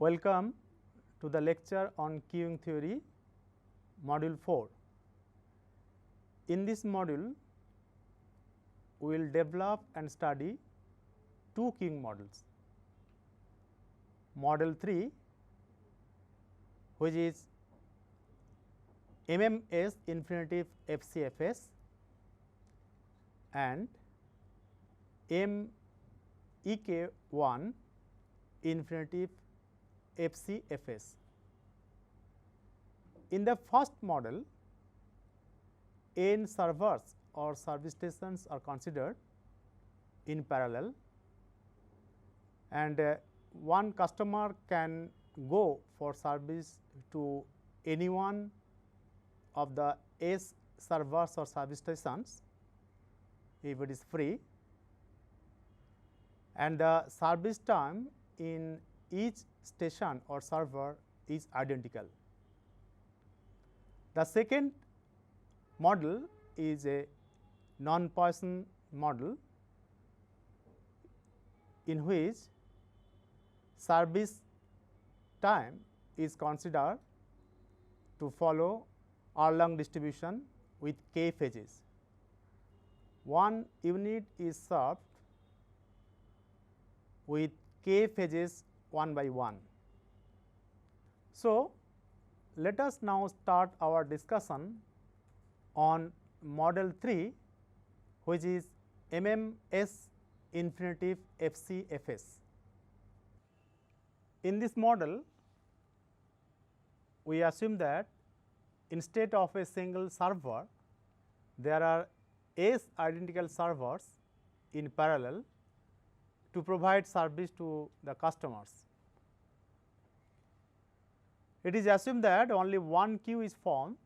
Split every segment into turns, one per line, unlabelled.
Welcome to the lecture on queuing theory, module 4. In this module, we will develop and study two queuing models. Model 3, which is MMS infinitive FCFS, and MEK1 infinitive FCFS. In the first model, n servers or service stations are considered in parallel, and one customer can go for service to any one of the S servers or service stations if it is free, and the service time in each station or server is identical. The second model is a non-Poisson model, in which service time is considered to follow Erlang distribution with k phases. One unit is served with k phases one by one. So, let us now start our discussion on model 3, which is MMS infinitive FCFS. In this model, we assume that instead of a single server, there are S identical servers in parallel to provide service to the customers. It is assumed that only one queue is formed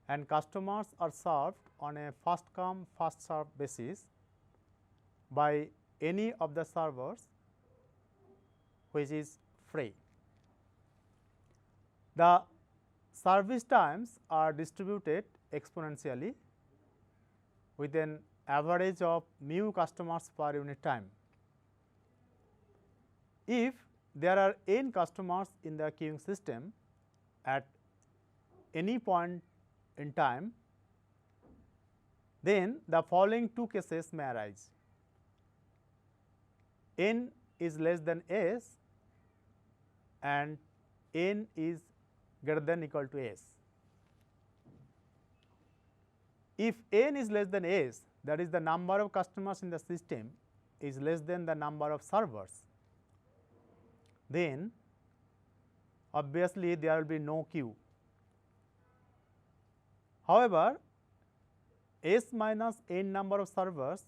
and customers are served on a first come first served basis by any of the servers which is free. The service times are distributed exponentially with an average of mu customers per unit time. If there are n customers in the queuing system at any point in time, then the following two cases may arise. N is less than S and n is greater than or equal to S. If n is less than S, that is the number of customers in the system is less than the number of servers, then obviously there will be no queue. However, S minus n number of servers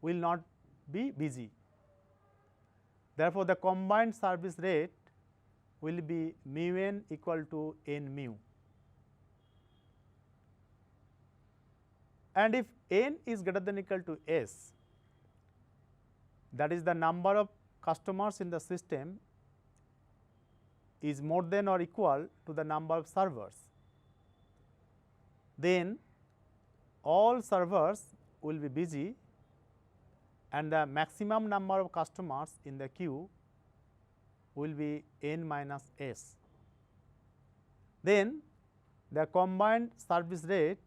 will not be busy. Therefore, the combined service rate will be mu n equal to n mu. And if n is greater than or equal to S, that is the number of customers in the system is more than or equal to the number of servers, then all servers will be busy and the maximum number of customers in the queue will be n minus S. Then the combined service rate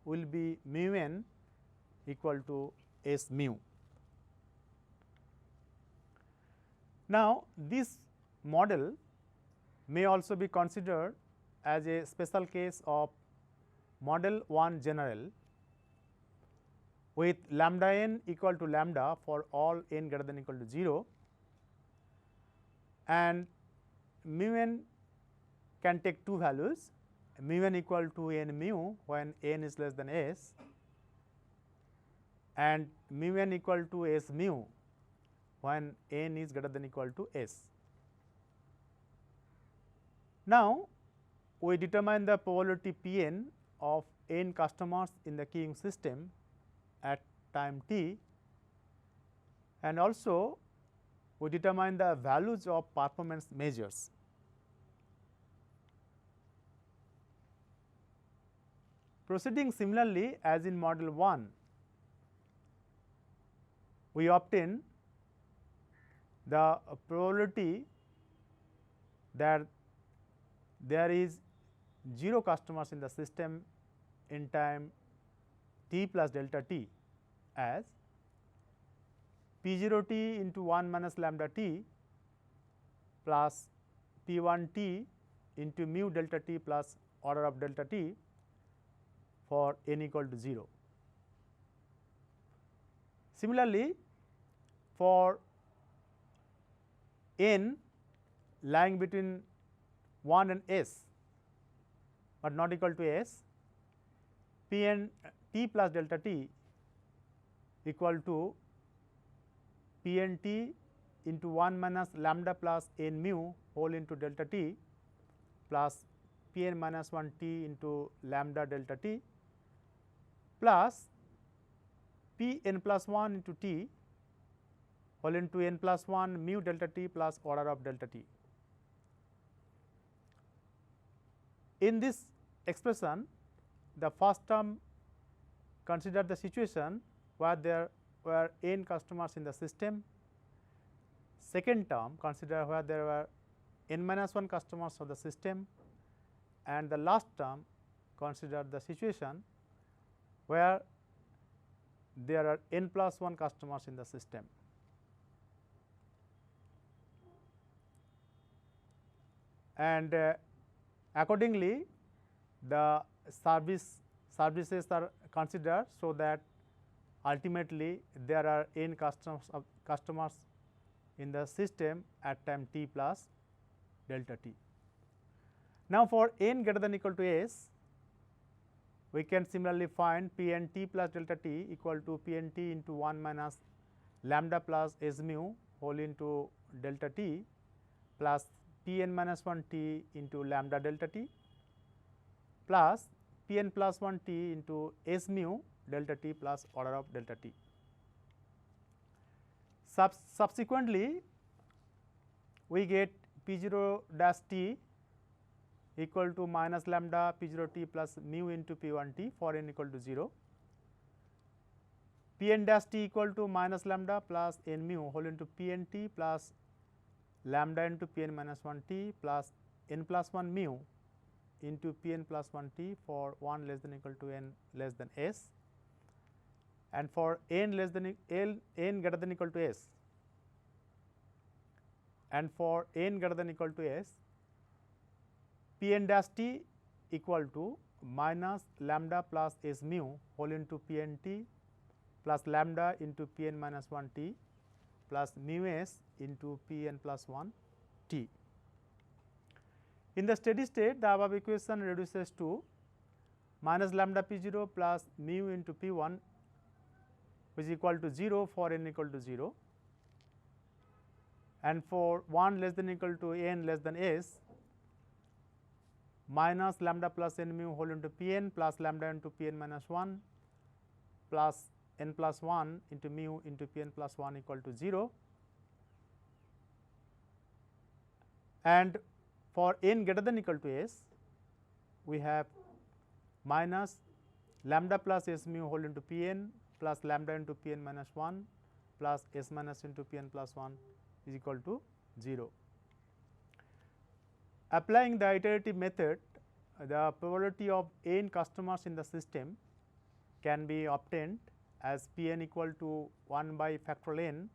will be mu n equal to S mu. Now, this model may also be considered as a special case of model 1 general with lambda n equal to lambda for all n greater than or equal to 0, and mu n can take two values, mu n equal to n mu when n is less than S and mu n equal to S mu when n is greater than or equal to S. Now, we determine the probability P n of n customers in the queuing system at time t, and also we determine the values of performance measures. Proceeding similarly as in model 1, we obtain the probability that there is 0 customers in the system in time t plus delta t as p 0 t into 1 minus lambda t plus p 1 t into mu delta t plus order of delta t for n equal to 0. Similarly, for n lying between 1 and s, but not equal to s, p n t plus delta t equal to p n t into 1 minus lambda plus n mu whole into delta t plus p n minus 1 t into lambda delta t plus p n plus 1 into t whole into n plus 1 mu delta t plus order of delta t. In this expression, the first term consider the situation where there were n customers in the system. Second term consider where there were n minus 1 customers of the system, and the last term consider the situation where there are n plus 1 customers in the system. And accordingly, the services are considered, so that ultimately there are n customers in the system at time t plus delta t. Now, for n greater than equal to s, we can similarly find p n t plus delta t equal to p n t into 1 minus lambda plus s mu whole into delta t plus p n minus 1 t into lambda delta t plus p n plus 1 t into s mu delta t plus order of delta t. Subsequently, we get p 0 dash t equal to minus lambda p 0 t plus mu into p 1 t for n equal to 0, p n dash t equal to minus lambda plus n mu whole into p n t plus lambda into p n minus 1 t plus n plus 1 mu into p n plus 1 t for 1 less than equal to n less than s, and for n less than n greater than equal to s, and for n greater than equal to s, p n dash t equal to minus lambda plus s mu whole into p n t plus lambda into p n minus 1 t plus mu s into p n plus 1 t. In the steady state, the above equation reduces to minus lambda p 0 plus mu into p 1 which is equal to 0 for n equal to 0, and for 1 less than equal to n less than s, minus lambda plus n mu whole into p n plus lambda into p n minus 1 plus n plus 1 into mu into p n plus 1 equal to 0, and for n greater than equal to s, we have minus lambda plus s mu whole into p n plus lambda into p n minus 1 plus s minus into p n plus 1 is equal to 0. Applying the iterative method, the probability of n customers in the system can be obtained as p n equal to 1 by factorial n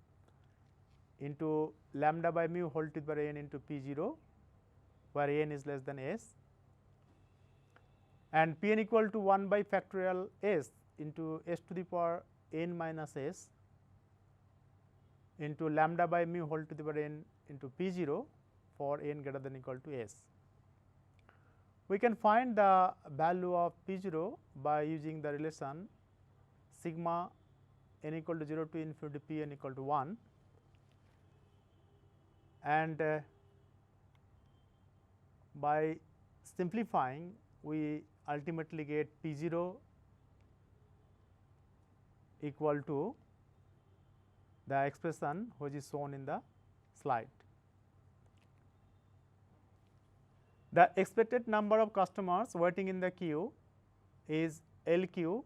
into lambda by mu whole to the power n into p 0, where n is less than s, and p n equal to 1 by factorial s into s to the power n minus s into lambda by mu whole to the power n into p 0 for n greater than equal to s. We can find the value of p 0 by using the relation sigma n equal to 0 to infinity p n equal to 1, and by simplifying we ultimately get p 0 equal to the expression which is shown in the slide. The expected number of customers waiting in the queue is L q,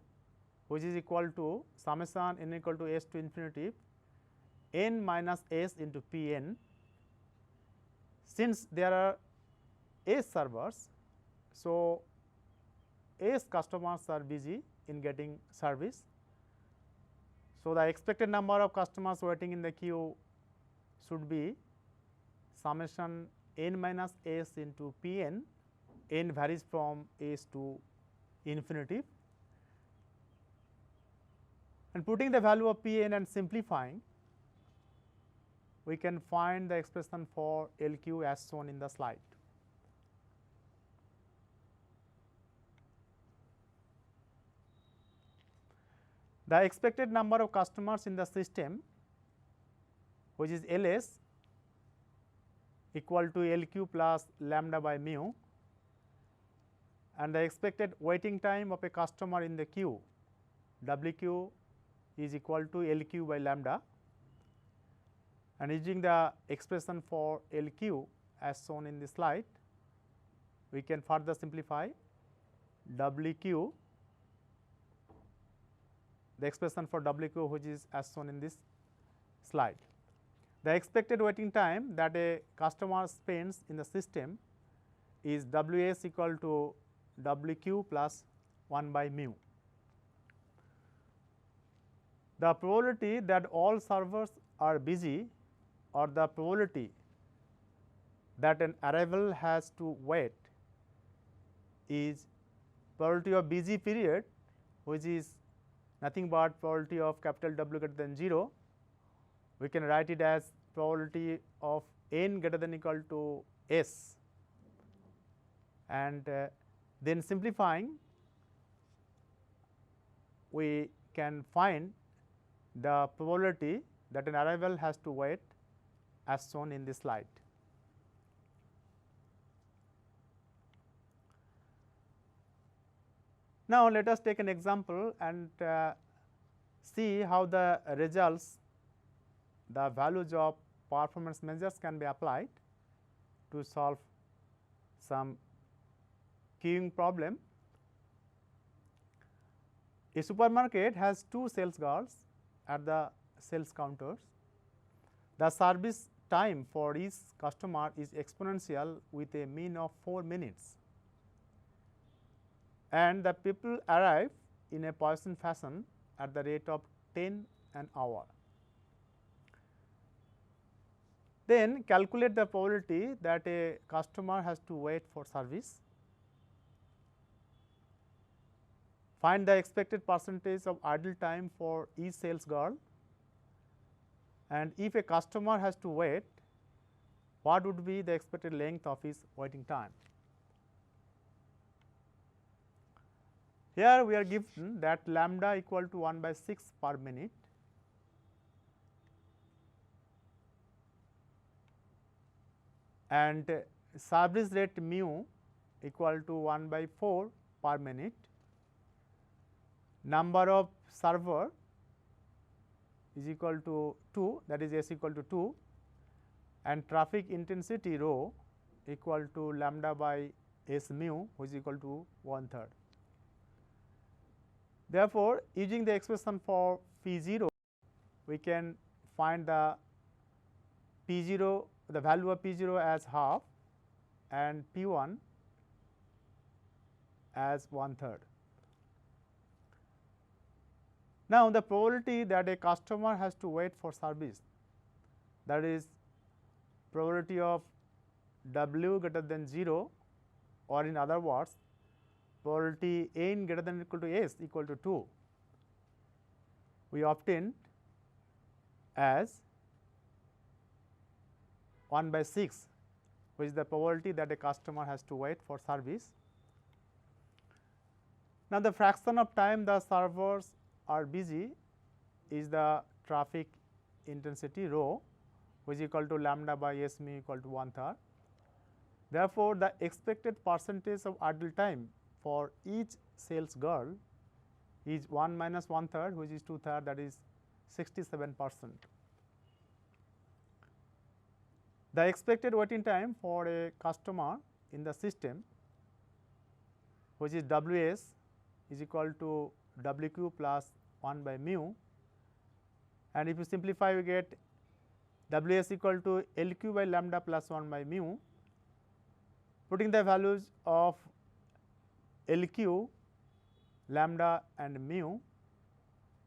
which is equal to summation n equal to s to infinity n minus s into p n since there are S servers, so S customers are busy in getting service. So, the expected number of customers waiting in the queue should be summation n minus s into p n, n varies from s to infinity, and putting the value of p n and simplifying, we can find the expression for L q as shown in the slide. The expected number of customers in the system, which is L s, equal to L q plus lambda by mu, and the expected waiting time of a customer in the queue, W q is equal to L q by lambda, and using the expression for L q as shown in the slide, we can further simplify W q, the expression for W q which is as shown in this slide. The expected waiting time that a customer spends in the system is W s equal to W q plus 1 by mu. The probability that all servers are busy, or the probability that an arrival has to wait, is probability of busy period, which is nothing but probability of capital W greater than 0. We can write it as probability of n greater than equal to s, and then simplifying, we can find the probability that an arrival has to wait as shown in this slide. Now, let us take an example and see how the results, the values of performance measures can be applied to solve some queuing problem. A supermarket has 2 sales girls at the sales counters. The service time for each customer is exponential with a mean of 4 minutes, and the people arrive in a Poisson fashion at the rate of 10 an hour. Then calculate the probability that a customer has to wait for service. Find the expected percentage of idle time for each sales girl, and if a customer has to wait, what would be the expected length of his waiting time. Here we are given that lambda equal to 1 by 6 per minute, and service rate mu equal to 1 by 4 per minute, number of server is equal to 2, that is s equal to 2, and traffic intensity rho equal to lambda by s mu, which is equal to 1/3. Therefore, using the expression for P 0, we can find the P 0, the value of P 0 as half and P 1 as 1/3. Now, the probability that a customer has to wait for service, that is probability of W greater than 0, or in other words probability n greater than or equal to s equal to 2, we obtained as 1 by 6, which is the probability that a customer has to wait for service. Now, the fraction of time the servers are busy is the traffic intensity rho, which is equal to lambda by s mu equal to 1/3. Therefore, the expected percentage of idle time for each sales girl is 1 minus 1/3, which is 2/3, that is 67%. The expected waiting time for a customer in the system, which is W s, is equal to W q plus 1 by mu, and if you simplify, we get Ws equal to LQ by lambda plus 1 by mu. Putting the values of LQ, lambda and mu,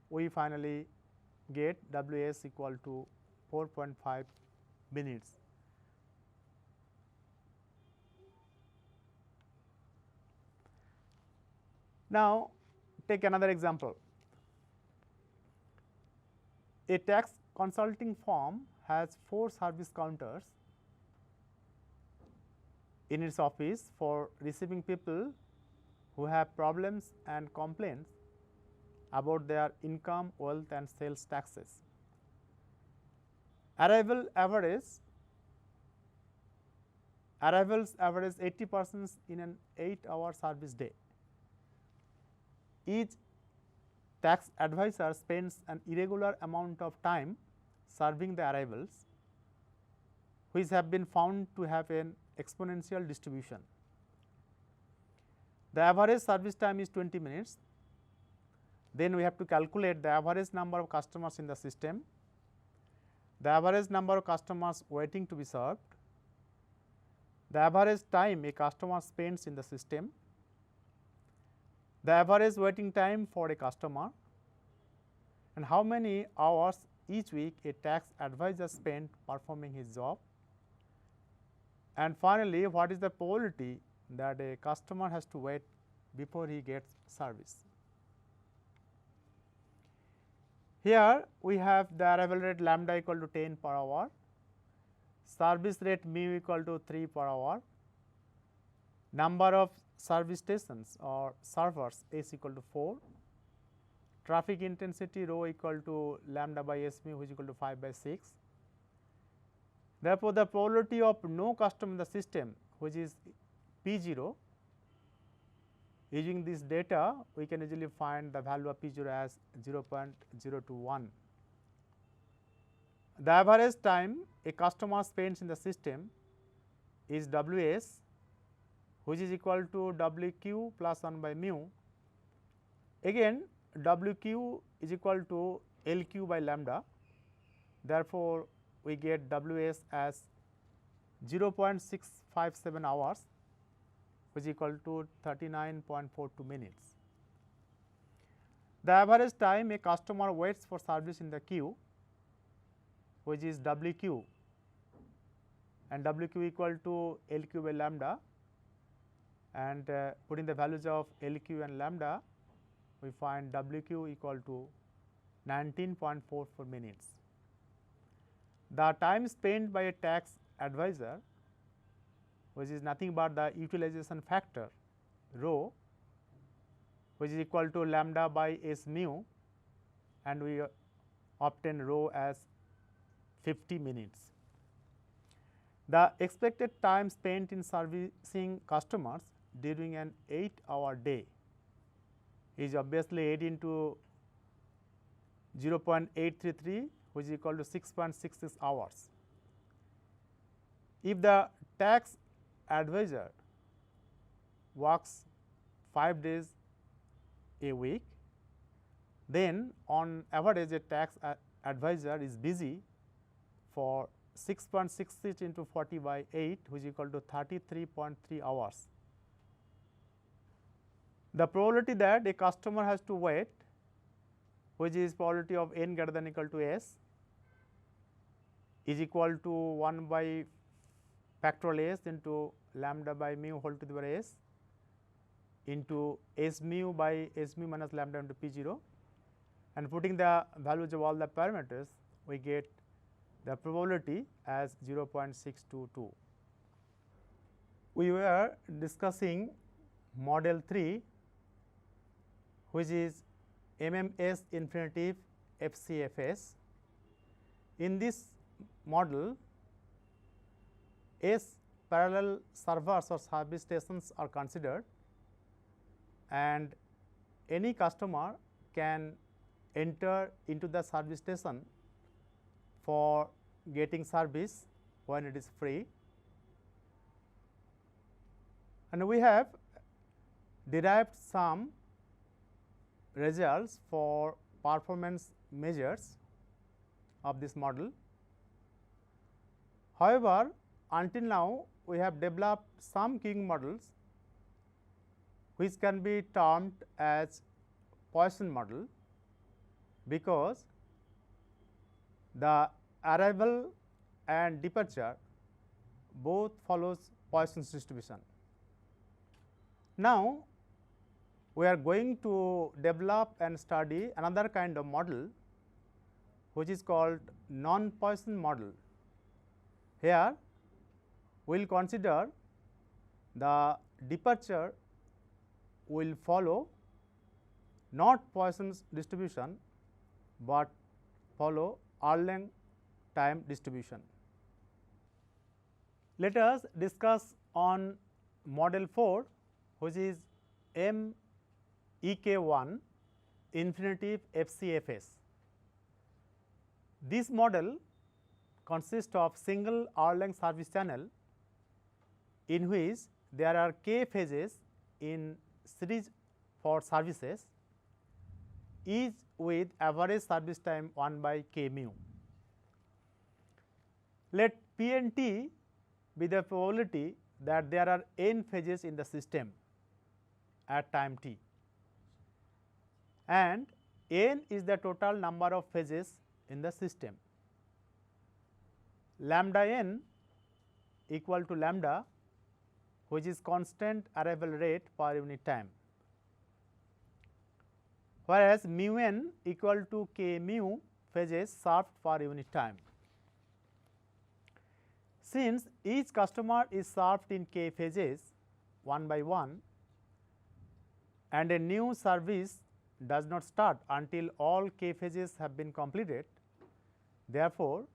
we finally get Ws equal to 4.5 minutes. Now, take another example. A tax consulting firm has 4 service counters in its office for receiving people who have problems and complaints about their income, wealth and sales taxes. Arrivals average 80 persons in an 8-hour service day. Each tax advisor spends an irregular amount of time serving the arrivals, which have been found to have an exponential distribution. The average service time is 20 minutes. Then we have to calculate the average number of customers in the system, the average number of customers waiting to be served, the average time a customer spends in the system, the average waiting time for a customer, and how many hours each week a tax advisor spent performing his job, and finally, what is the probability that a customer has to wait before he gets service. Here we have the arrival rate lambda equal to 10 per hour, service rate mu equal to 3 per hour, number of service stations or servers S equal to 4, traffic intensity rho equal to lambda by S mu which is equal to 5 by 6. Therefore, the probability of no customer in the system, which is P0, using this data we can easily find the value of P0 as 0.021. The average time a customer spends in the system is Ws, which is equal to Wq plus 1 by mu. Again, Wq is equal to Lq by lambda. Therefore, we get Ws as 0.657 hours, which is equal to 39.42 minutes. The average time a customer waits for service in the queue, which is Wq, and Wq equal to Lq by lambda, and putting the values of Lq and lambda, we find Wq equal to 19.44 minutes. The time spent by a tax advisor, which is nothing but the utilization factor rho, which is equal to lambda by S mu, and we obtain rho as 50 minutes. The expected time spent in servicing customers during an 8-hour day is obviously 8 into 0.833, which is equal to 6.66 hours. If the tax advisor works 5 days a week, then on average a tax advisor is busy for 6.66 into 40 by 8, which is equal to 33.3 hours. The probability that a customer has to wait, which is probability of n greater than or equal to s, is equal to 1 by factorial s into lambda by mu whole to the power s into S mu by S mu minus lambda into P0, and putting the values of all the parameters, we get the probability as 0.622. We were discussing model 3, which is MMS infinitive FCFS. In this model, S parallel servers or service stations are considered, and any customer can enter into the service station for getting service when it is free. And we have derived some results for performance measures of this model. However, until now we have developed some queuing models which can be termed as Poisson model, because the arrival and departure both follows Poisson's distribution. Now, we are going to develop and study another kind of model which is called non-Poisson model. Here we will consider the departure will follow not Poisson's distribution, but follow Erlang time distribution. Let us discuss on model 4, which is MEK1 infinitive FCFS. This model consists of single Erlang service channel in which there are k phases in series for services, each with average service time 1 by k mu. Let P and T be the probability that there are n phases in the system at time t, and n is the total number of phases in the system. Lambda n equal to lambda, which is constant arrival rate per unit time, whereas mu n equal to k mu phases served per unit time. Since each customer is served in k phases 1 by 1 and a new service does not start until all k phases have been completed, therefore,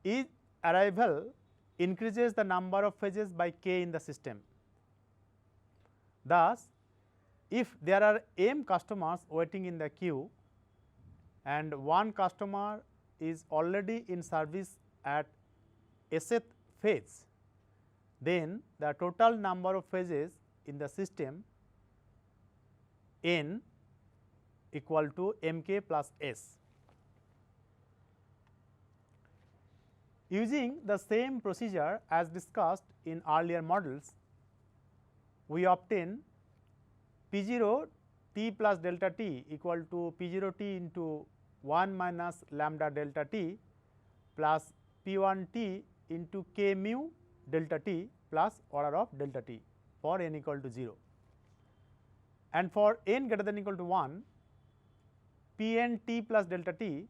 each arrival increases the number of phases by k in the system. Thus, if there are m customers waiting in the queue and one customer is already in service at sth phase, then the total number of phases in the system n equal to mk plus s. Using the same procedure as discussed in earlier models, we obtain P0 t plus delta t equal to P0 t into 1 minus lambda delta t plus P1 t into k mu delta t plus order of delta t for n equal to 0. And for n greater than equal to 1, P n t plus delta t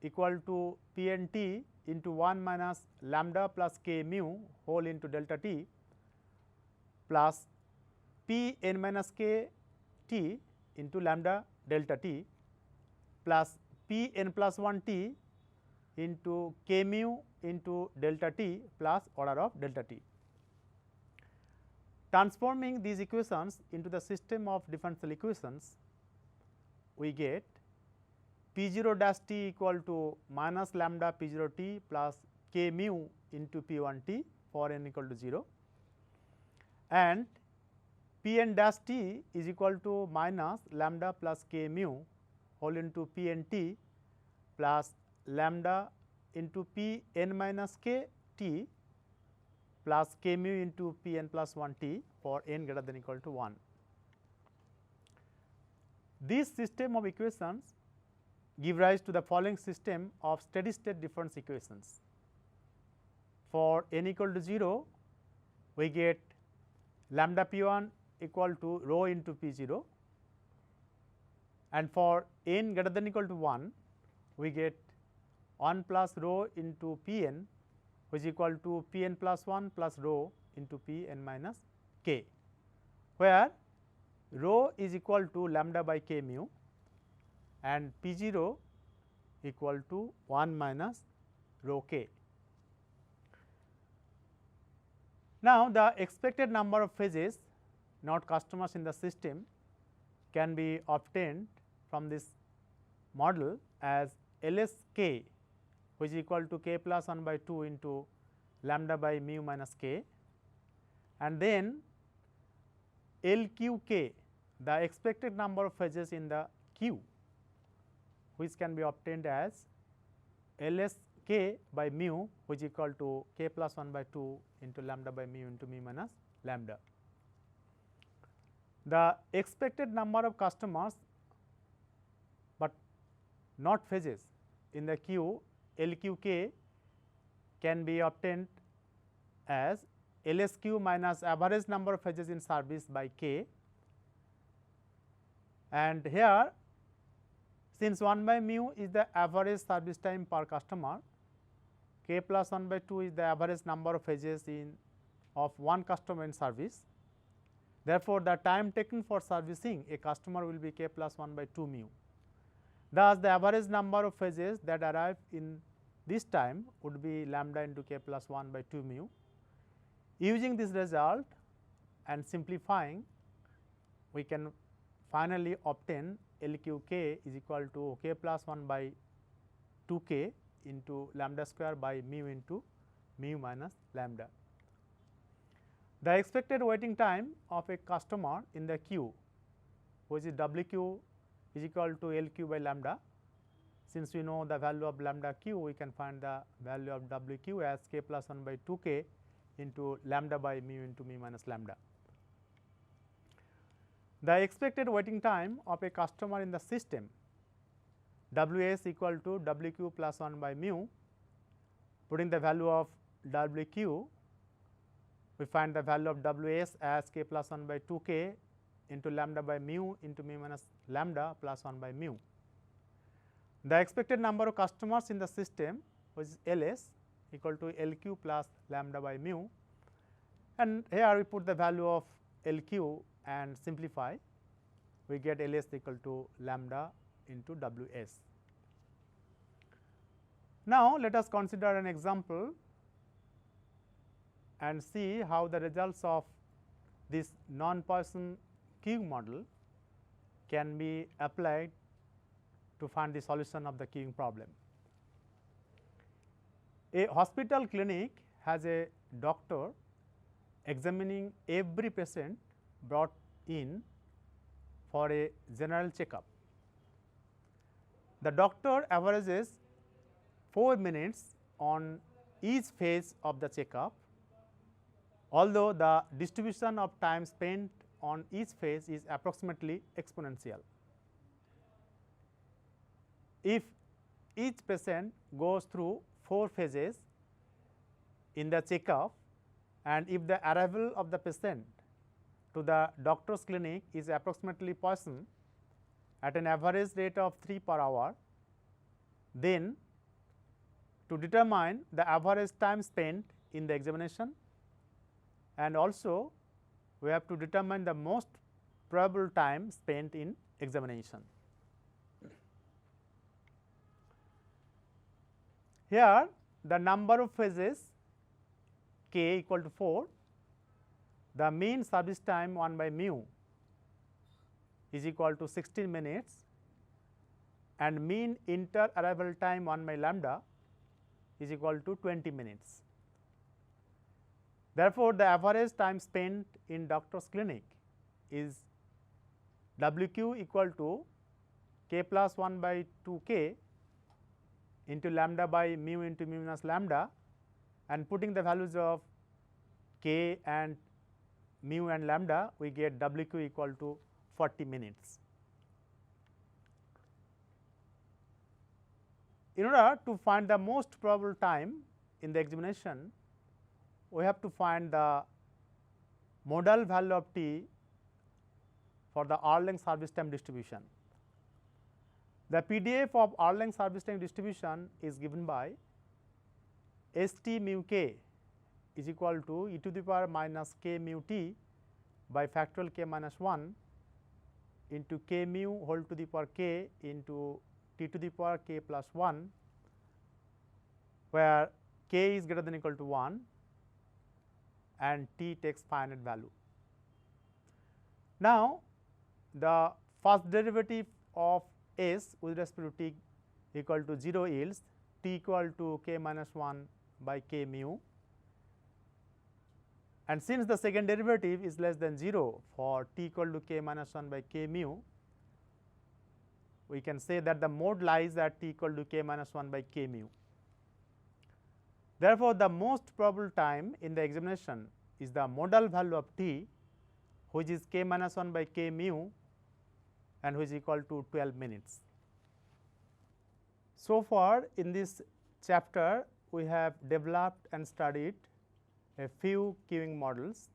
equal to P n t into 1 minus lambda plus k mu whole into delta t plus P n minus k t into lambda delta t plus P n plus 1 t into k mu into delta t plus order of delta t. Transforming these equations into the system of differential equations, we get P0 dash t equal to minus lambda P0 t plus k mu into P1 t for n equal to 0, and P n dash t is equal to minus lambda plus k mu whole into P n t plus lambda into P n minus k t plus k mu into P n plus 1 t for n greater than equal to 1. This system of equations give rise to the following system of steady state difference equations. For n equal to 0, we get lambda P1 equal to rho into P0, and for n greater than equal to 1, we get 1 plus rho into Pn, which is equal to Pn plus 1 plus rho into Pn minus k, where rho is equal to lambda by k mu and P0 equal to 1 minus rho k. Now, the expected number of phases not customers in the system can be obtained from this model as LSK, which is equal to k plus 1 by 2 into lambda by mu minus k, and then LQK, the expected number of phases in the queue, which can be obtained as LS k by mu, which is equal to k plus 1 by 2 into lambda by mu into mu minus lambda. The expected number of customers, but not phases in the queue LQK can be obtained as LSQ minus average number of phases in service by k, and here since 1 by mu is the average service time per customer, k plus 1 by 2 is the average number of phases of one customer in service. Therefore, the time taken for servicing a customer will be k plus 1 by 2 mu. Thus, the average number of phases that arrive in this time would be lambda into k plus 1 by 2 mu. Using this result and simplifying, we can finally obtain LQK is equal to k plus 1 by 2k into lambda square by mu into mu minus lambda. The expected waiting time of a customer in the queue, which is WQ is equal to LQ by lambda. Since we know the value of lambda q, we can find the value of WQ as k plus 1 by 2k into lambda by mu into mu minus lambda. The expected waiting time of a customer in the system, Ws equal to Wq plus 1 by mu. Putting the value of Wq, we find the value of Ws as k plus 1 by 2k into lambda by mu into mu minus lambda plus 1 by mu. The expected number of customers in the system, which is Ls equal to Lq plus lambda by mu, and here we put the value of Lq and simplify, we get Ls equal to lambda into Ws. Now, let us consider an example and see how the results of this non-Poisson queuing model can be applied to find the solution of the queuing problem. A hospital clinic has a doctor examining every patient brought in for a general checkup. The doctor averages 4 minutes on each phase of the checkup, although the distribution of time spent on each phase is approximately exponential. If each patient goes through 4 phases in the checkup, and if the arrival of the patient to the doctor's clinic is approximately Poisson at an average rate of 3 per hour, then to determine the average time spent in the examination, and also we have to determine the most probable time spent in examination. Here the number of phases k equal to 4, the mean service time 1 by mu is equal to 16 minutes, and mean inter arrival time 1 by lambda is equal to 20 minutes. Therefore, the average time spent in doctor's clinic is Wq equal to k plus 1 by 2k into lambda by mu into mu minus lambda, and putting the values of k and mu and lambda, we get Wq equal to 40 minutes. In order to find the most probable time in the examination, we have to find the modal value of t for the hour-length service time distribution. The PDF of hour-length service time distribution is given by St mu k is equal to e to the power minus k mu t by factorial k minus 1 into k mu whole to the power k into t to the power k plus 1, where k is greater than or equal to 1 and t takes finite value. Now, the first derivative of s with respect to t equal to 0 yields t equal to k minus 1 by k mu, and since the second derivative is less than 0 for t equal to k minus 1 by k mu, we can say that the mode lies at t equal to k minus 1 by k mu. Therefore, the most probable time in the examination is the modal value of t, which is k minus 1 by k mu and which is equal to 12 minutes. So far in this chapter, we have developed and studied a few queuing models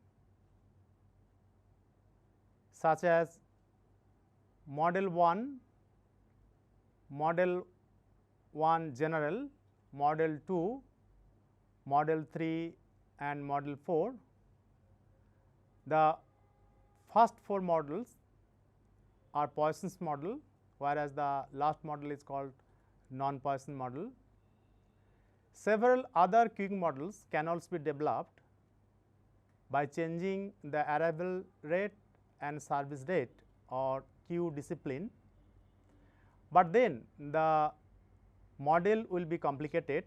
such as model 1, model 1 general, model 2, model 3 and model 4. The first 4 models are Poisson's model, whereas the last model is called non-Poisson model. Several other queuing models can also be developed by changing the arrival rate and service rate or queue discipline, but then the model will be complicated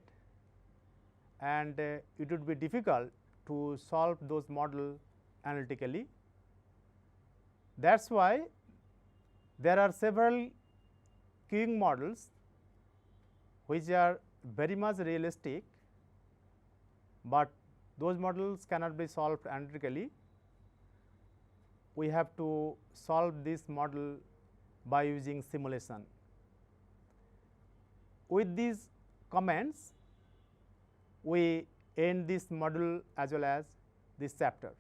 and it would be difficult to solve those model analytically. That is why there are several queuing models which are very much realistic, but those models cannot be solved analytically. We have to solve this model by using simulation. With these comments, we end this module as well as this chapter.